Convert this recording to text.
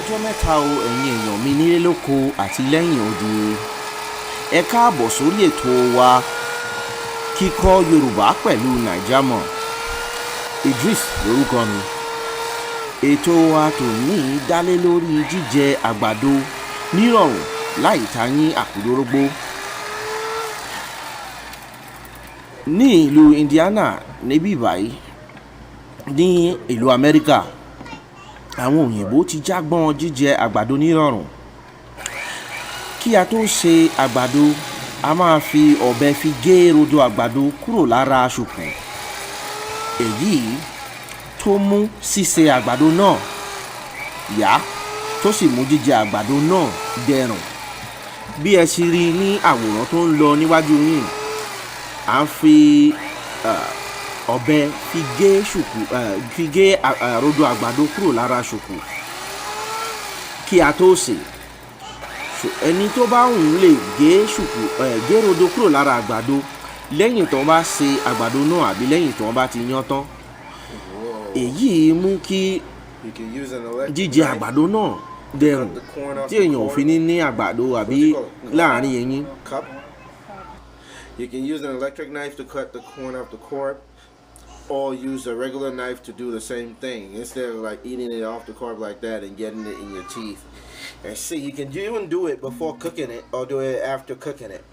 ọjọ́ mẹ́ta o ẹ̀yin èèyàn mi nílé lóko àti lẹ́yìn odi. Ẹ káàbọ̀ sórí ètò wa kíkọ́ Yorùbá pẹ̀lú Naijamọ̀. Idris lórúkọ mi. Ètò wa tòní dálé lórí jíjẹ àgbàdo nírọ̀rùn láì tayín àkúdórógbó. Ní ìlú Indiana níbí báyìí ní ìlú Amẹ́ríkà, àwọn òyìnbó ti jágbọ́n jíjẹ àgbàdo nírọ̀rùn. Kí a tó ṣe àgbàdo, a máa fi ọ̀bẹ fi gé rodo àgbàdo kúrò lára ṣùkù. Èyí tó mú sísè àgbàdo náà yá, tó sì mú jíjẹ àgbàdo náà dẹrùn. Bí ẹ ṣe rí ní àwòrán tó ń lọ níwájú yín, à ń fi ọ̀bẹ fi gé rodo àgbàdo kúrò lára ṣùkù kí a tó sè. Ẹni tó bá wùn lè gé rodo kúrò lára àgbàdo lẹ́yìn tó bá sè àgbàdo náà àbí lẹ́yìn tó bá ti yán tán. Èyí mú kí jíjẹ àgbàdo náà dẹrùn tí èèyàn ò fi ní àgbàdo àbí láàrin eyín. You can use an electric knife to cut the corn off the cob, or use a regular knife to do the same thing instead of like eating it off the cob like that and getting it in your teeth. And see, you can even do it before cooking it or do it after cooking it.